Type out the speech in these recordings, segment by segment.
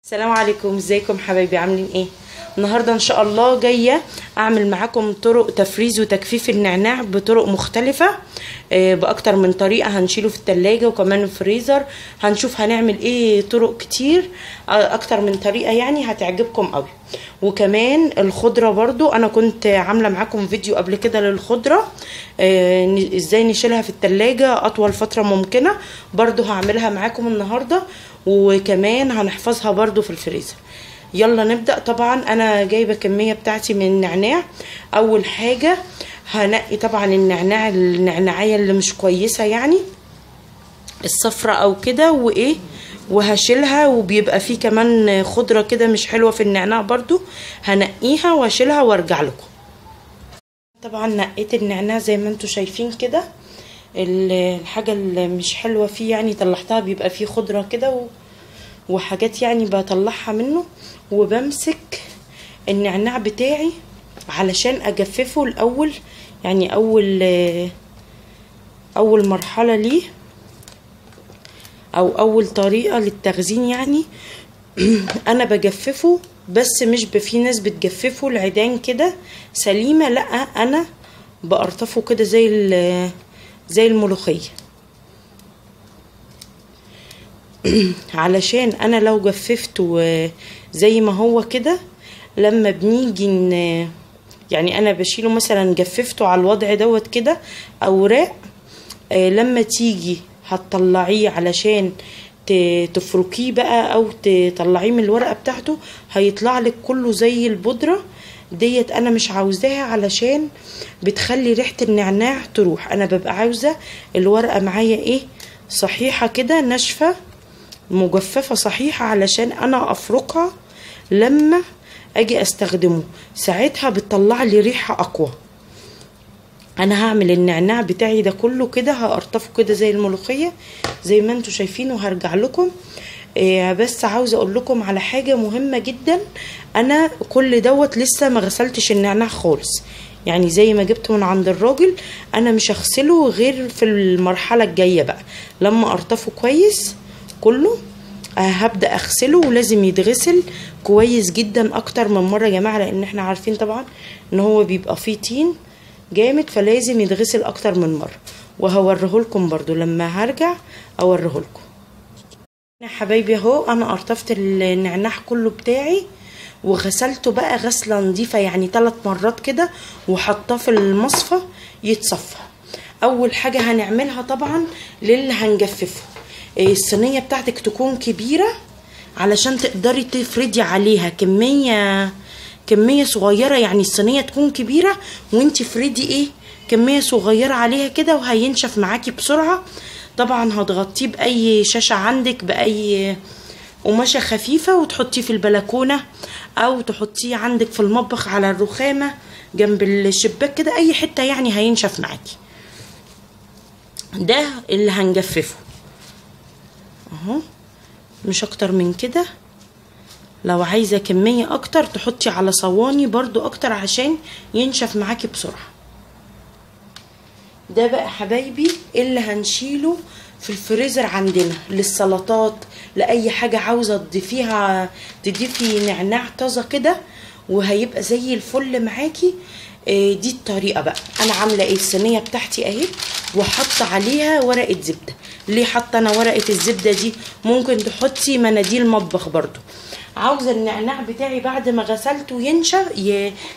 السلام عليكم، ازيكم حبايبي؟ عاملين ايه؟ النهارده ان شاء الله جايه اعمل معاكم طرق تفريز وتجفيف النعناع بطرق مختلفه، باكتر من طريقه. هنشيله في التلاجة وكمان الفريزر. هنشوف هنعمل ايه، طرق كتير، اكتر من طريقه يعني هتعجبكم قوي. وكمان الخضره برضو انا كنت عامله معاكم فيديو قبل كده للخضره، ازاي نشيلها في التلاجة اطول فتره ممكنه، برضو هعملها معاكم النهارده. وكمان هنحفظها برضو في الفريزر. يلا نبدأ. طبعا انا جايبة كمية بتاعتي من النعناع. اول حاجة هنقي طبعا النعناعية اللي مش كويسة، يعني الصفرة او كده، وايه وهشيلها. وبيبقى فيه كمان خضرة كده مش حلوة في النعناع، برضو هنقيها واشيلها وارجع لكم. طبعا نقيت النعناع زي ما انتوا شايفين كده. الحاجة اللي مش حلوة فيه يعني طلعتها، بيبقى فيه خضرة كده وحاجات يعني بطلعها منه. وبمسك النعناع بتاعي علشان اجففه الاول، يعني اول مرحلة ليه او اول طريقة للتخزين يعني. انا بجففه، بس مش في ناس بتجففه العيدان كده سليمة، لا انا بقرطفه كده زي الملوخية. علشان انا لو جففته زي ما هو كده، لما بنيجي يعني انا بشيله مثلا جففته على الوضع دوت كده اوراق، لما تيجي هتطلعيه علشان تفركيه بقى او تطلعيه من الورقة بتاعته، هيطلع لك كله زي البودرة ديت. انا مش عاوزاها علشان بتخلي ريحة النعناع تروح. انا ببقى عاوزة الورقة معايا ايه، صحيحة كده، ناشفة مجففة صحيحة، علشان انا افركها لما اجي استخدمه. ساعتها بتطلع لي ريحة اقوى. انا هعمل النعناع بتاعي ده كله كده، هقرطفه كده زي الملوخية زي ما انتوا شايفين وهرجع لكم. بس عاوزة اقول لكم على حاجة مهمة جدا. انا كل دوت لسه ما غسلتش النعناع خالص، يعني زي ما جبته من عند الراجل انا مش هغسله غير في المرحلة الجاية بقى، لما ارطفه كويس كله هبدأ اغسله. ولازم يتغسل كويس جدا اكتر من مرة يا جماعة، لان احنا عارفين طبعا ان هو بيبقى فيه طين جامد، فلازم يتغسل اكتر من مرة. وهوريهولكم برضو لما هرجع اوريهولكم. يا حبايبي اهو انا قرطفت النعناع كله بتاعي وغسلته بقى غسلة نظيفة، يعني 3 مرات كده، وحطاه في المصفى يتصفى. اول حاجة هنعملها طبعا للي هنجففه، الصينية بتاعتك تكون كبيرة علشان تقدري تفردي عليها كمية صغيرة. يعني الصينية تكون كبيرة وانت فردي كمية صغيرة عليها كده، وهينشف معاكي بسرعة. طبعا هتغطيه بأي شاشة عندك، بأي قماشة خفيفة، وتحطيه في البلكونة او تحطيه عندك في المطبخ على الرخامة جنب الشباك كده، اي حتة يعني هينشف معاكي. ده اللي هنجففه اهو، مش اكتر من كده. لو عايزة كمية اكتر تحطي على صواني برضو اكتر عشان ينشف معاكي بسرعة. ده بقى حبايبي اللي هنشيله في الفريزر عندنا للسلطات، لأي حاجة عاوزة تضيفي نعناع طازة كده، وهيبقى زي الفل معاكي. دي الطريقة بقى. انا عاملة الصينية بتاعتي اهي، وحط عليها ورقة زبدة. ليه حاطة انا ورقة الزبدة دي؟ ممكن تحطي مناديل مطبخ برضو. عاوزة النعناع بتاعي بعد ما غسلته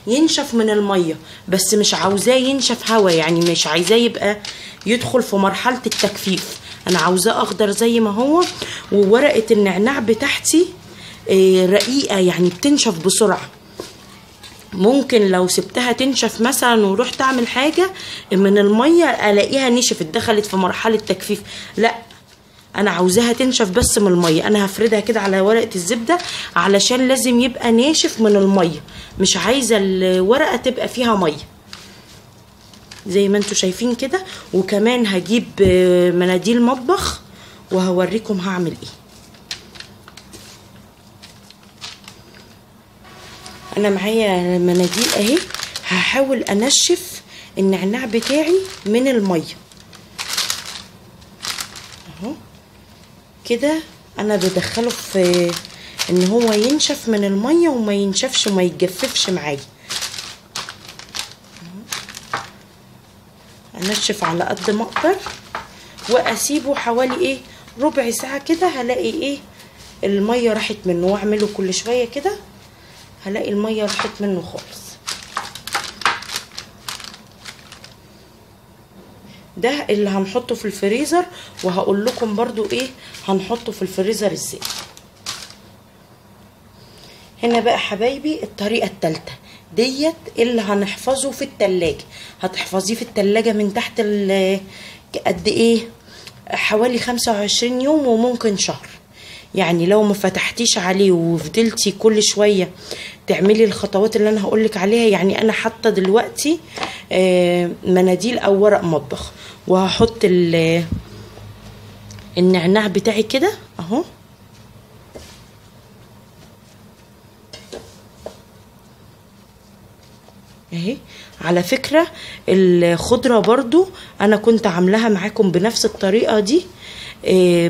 ينشف من المية، بس مش عاوزاه ينشف هوا، يعني مش عايزاه يبقى يدخل في مرحلة التجفيف. انا عاوزاه اخضر زي ما هو. وورقة النعناع بتاعتي رقيقة، يعني بتنشف بسرعة. ممكن لو سبتها تنشف مثلا ورحت اعمل حاجة من المية الاقيها نشفت دخلت في مرحلة تجفيف، لا انا عاوزاها تنشف بس من المية. انا هفردها كده على ورقة الزبدة علشان لازم يبقى ناشف من المية، مش عايزة الورقة تبقى فيها مية زي ما انتوا شايفين كده. وكمان هجيب مناديل مطبخ وهوريكم هعمل ايه. انا معايا مناديل اهي، هحاول انشف النعناع بتاعي من المية اهو كده. انا بدخله في ان هو ينشف من الميه وما ينشفش وما يتجففش معايا. انشف على قد ما اقدر واسيبه حوالي ايه ربع ساعه كده، هلاقي ايه الميه راحت منه. واعمله كل شويه كده هلاقي الميه راحت منه خالص. ده اللي هنحطه في الفريزر، وهقول لكم برضو ايه هنحطه في الفريزر ازاي. هنا بقى حبايبي الطريقه الثالثه ديت اللي هنحفظه في التلاجة. هتحفظيه في التلاجة من تحت قد ايه حوالي 25 يوم وممكن شهر. يعني لو ما فتحتيش عليه وفضلتي كل شويه تعملي الخطوات اللي انا هقولك عليها. يعني انا حاطه دلوقتي مناديل او ورق مطبخ، وهحط النعناع بتاعي كده اهو. اهي على فكره الخضره برضو انا كنت عاملاها معاكم بنفس الطريقه دي،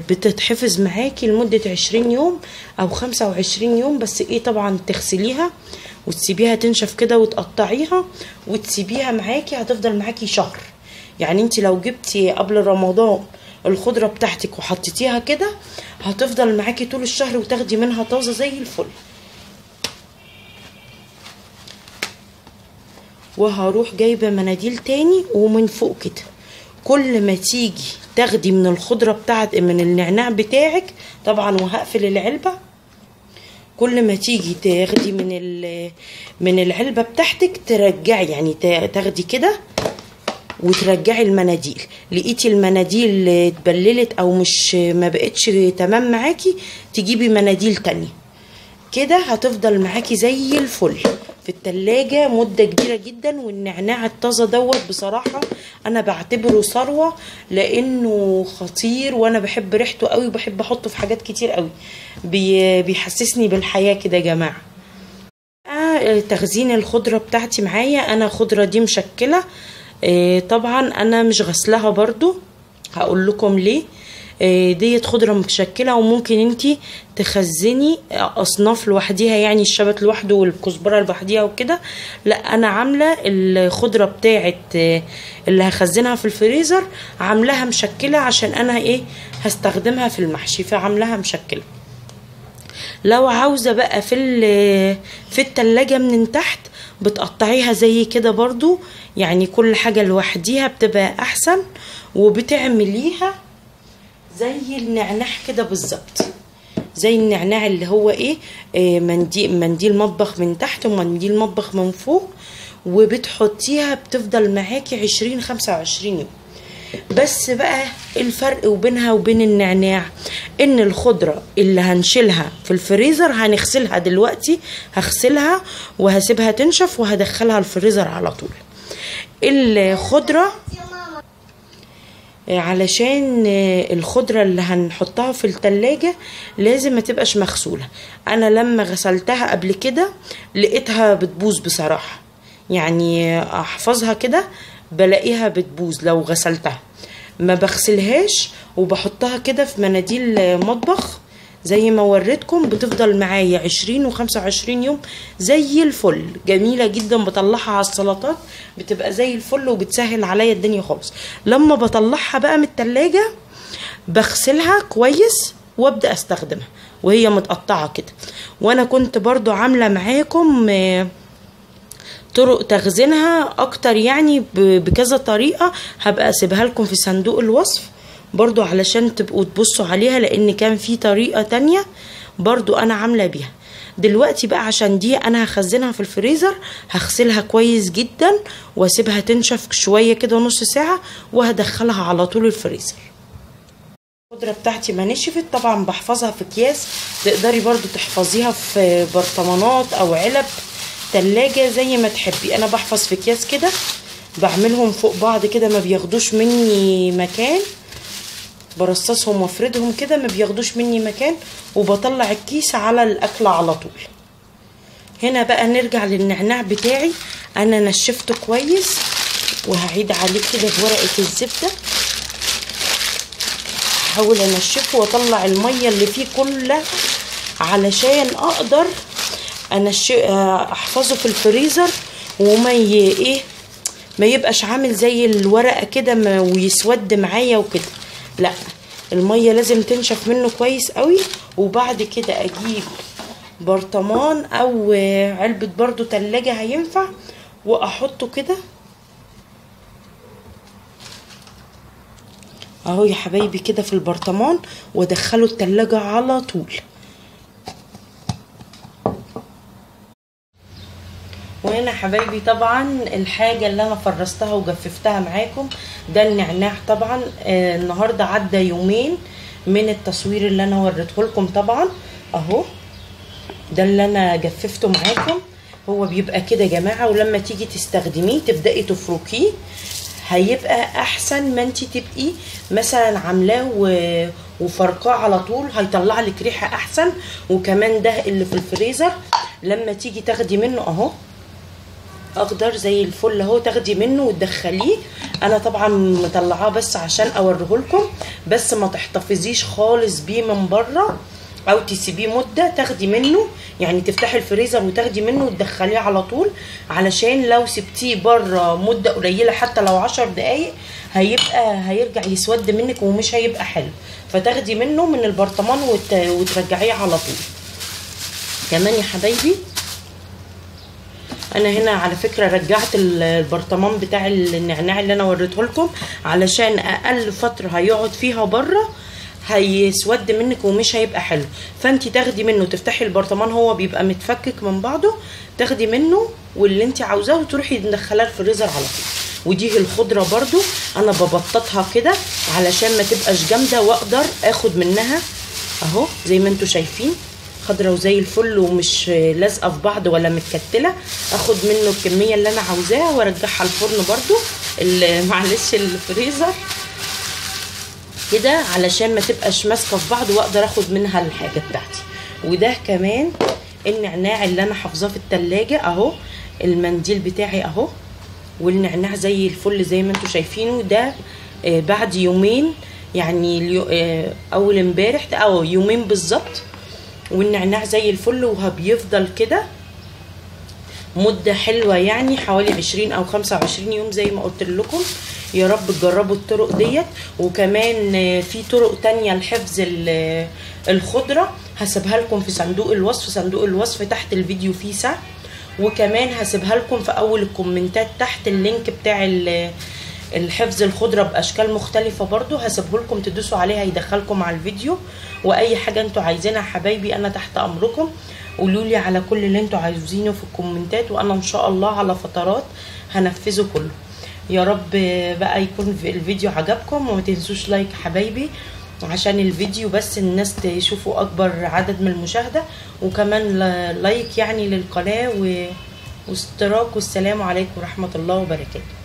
بتتحفظ معاكي لمده 20 يوم او 25 يوم. بس ايه طبعا تغسليها وتسيبيها تنشف كده وتقطعيها وتسيبيها معاكي، هتفضل معاكي شهر. يعني انت لو جبتي قبل رمضان الخضره بتاعتك وحطيتيها كده هتفضل معاكي طول الشهر وتاخدي منها طازه زي الفل. وهروح جايبه مناديل تاني ومن فوق كده كل ما تيجي تاخدي من الخضره بتاعت من النعناع بتاعك طبعا، وهقفل العلبه. كل ما تيجي تاخدي من العلبه بتاعتك ترجعي، يعني تاخدي كده وترجعي المناديل. لقيتي المناديل اتبللت او مش ما بقتش تمام معاكي تجيبي مناديل تانية كده، هتفضل معاكي زي الفل في التلاجة مدة كبيرة جدا. والنعناع الطازة دوت بصراحة انا بعتبره ثروة لانه خطير، وانا بحب ريحته قوي وبحب احطه في حاجات كتير قوي، بيحسسني بالحياة كده يا جماعة. تخزين الخضرة بتاعتي معايا انا خضرة دي مشكلة، طبعا انا مش غسلها برضو، هقول لكم ليه. ديت خضره متشكله وممكن انتي تخزني اصناف لوحديها، يعني الشبت لوحده والكزبره لوحديها وكده. لا انا عامله الخضره بتاعت اللي هخزنها في الفريزر عاملاها مشكله عشان انا ايه هستخدمها في المحشي، فعاملاها مشكله. لو عاوزه بقى في التلاجة من تحت بتقطعيها زي كده برضو، يعني كل حاجه لوحديها بتبقى احسن، وبتعمليها زي النعناع كده بالظبط، زي النعناع اللي هو ايه منديل مطبخ من تحت ومنديل مطبخ من فوق، وبتحطيها بتفضل معاكي 20-25 يوم. بس بقى الفرق وبينها وبين النعناع ان الخضرة اللي هنشيلها في الفريزر هنغسلها دلوقتي، هغسلها وهسيبها تنشف وهدخلها الفريزر على طول. الخضرة علشان الخضرة اللي هنحطها في التلاجة لازم ما تبقاش مغسولة. انا لما غسلتها قبل كده لقيتها بتبوظ بصراحة، يعني احفظها كده بلاقيها بتبوظ لو غسلتها. ما بغسلهاش وبحطها كده في مناديل مطبخ زي ما وريتكم، بتفضل معايا 20-25 يوم زي الفل، جميلة جدا. بطلعها على السلطات بتبقى زي الفل وبتسهل عليا الدنيا خالص. لما بطلعها بقى من التلاجة بغسلها كويس وابدأ استخدمها وهي متقطعة كده. وانا كنت برضو عاملة معاكم طرق تخزينها اكتر، يعني بكذا طريقة، هبقى اسيبها لكم في صندوق الوصف برضو علشان تبقوا تبصوا عليها، لان كان في طريقة تانية برضو انا عاملة بيها. دلوقتي بقى عشان دي انا هخزنها في الفريزر هغسلها كويس جدا واسيبها تنشف شوية كده نص ساعة وهدخلها على طول الفريزر. الخضرة بتاعتي ما نشفت طبعا بحفظها في اكياس، تقدري برضو تحفظيها في برطمانات او علب تلاجة زي ما تحبي. انا بحفظ في اكياس كده بعملهم فوق بعض كده ما بياخدوش مني مكان، برصصهم وافردهم كده ما بياخدوش مني مكان، وبطلع الكيس على الاكل على طول. هنا بقى نرجع للنعناع بتاعي، انا نشفته كويس وهعيد عليه كده بورقة الزبدة، هحاول انشفه واطلع المية اللي فيه كلها علشان اقدر احفظه في الفريزر وما ايه ما يبقاش عامل زي الورقه كده ويسود معايا وكده. لا، الميه لازم تنشف منه كويس قوي. وبعد كده اجيب برطمان او علبه برضو تلاجة هينفع، واحطه كده اهو يا حبايبي كده في البرطمان، وادخله التلاجة على طول. وهنا حبايبي طبعا الحاجة اللي انا فرستها وجففتها معاكم ده النعناع. طبعا النهاردة عدى يومين من التصوير اللي انا وريته لكم. طبعا اهو ده اللي انا جففته معاكم. هو بيبقى كده يا جماعة، ولما تيجي تستخدميه تبدأي تفركيه هيبقى احسن ما انتي تبقي مثلا عاملاه وفرقاه على طول، هيطلع لك ريحة احسن. وكمان ده اللي في الفريزر لما تيجي تاخدي منه اهو اخضر زي الفل اهو، تاخدي منه وتدخليه. انا طبعا مطلعاه بس عشان اوريهولكم، بس ما تحتفظيش خالص بيه من بره او تسيبيه مده. تاخدي منه يعني تفتحي الفريزر وتاخدي منه وتدخليه على طول، علشان لو سبتيه بره مده قليله حتى لو 10 دقايق هيرجع يسود منك ومش هيبقى حلو. فتاخدي منه من البرطمان وترجعيه على طول. كمان يا حبايبي انا هنا على فكره رجعت البرطمان بتاع النعناع اللي انا وريته لكم، علشان اقل فتره هيقعد فيها بره هيسود منك ومش هيبقى حلو. فانت تاخدي منه تفتحي البرطمان، هو بيبقى متفكك من بعضه، تاخدي منه واللي انت عاوزاه وتروحي مدخلاه الفريزر على طول. ودي الخضره برضو انا ببططها كده علشان ما تبقاش جامده، واقدر اخد منها اهو زي ما انتم شايفين خضره وزي الفل ومش لازقه في بعض ولا متكتله. اخد منه الكميه اللي انا عاوزاها وارجعها الفرن برضو معلش الفريزر كده علشان ما تبقاش ماسكه في بعض، واقدر اخد منها الحاجه بتاعتي. وده كمان النعناع اللي انا حافظاه في التلاجة اهو، المنديل بتاعي اهو، والنعناع زي الفل زي ما انتم شايفينه. ده بعد يومين يعني اول امبارح ده او يومين بالظبط، والنعناع زي الفل وبيفضل كده مده حلوه يعني حوالي 20 او 25 يوم زي ما قلت لكم. يا رب تجربوا الطرق ديت. وكمان في طرق تانية لحفظ الخضره هسيبها لكم في صندوق الوصف. صندوق الوصف تحت الفيديو فيه سهم، وكمان هسيبها لكم في اول الكومنتات تحت اللينك بتاع الحفظ الخضره باشكال مختلفه برضو، هسيبه لكم تدوسوا عليها يدخلكم على الفيديو. واي حاجه انتوا عايزينها حبايبي انا تحت امركم، قولوا لي على كل اللي انتوا عايزينه في الكومنتات، وانا ان شاء الله على فترات هنفذه كله. يا رب بقى يكون الفيديو عجبكم، وما تنسوش لايك حبايبي عشان الفيديو بس الناس تشوفوا اكبر عدد من المشاهده، وكمان لايك يعني للقناه واشتراك. والسلام عليكم ورحمه الله وبركاته.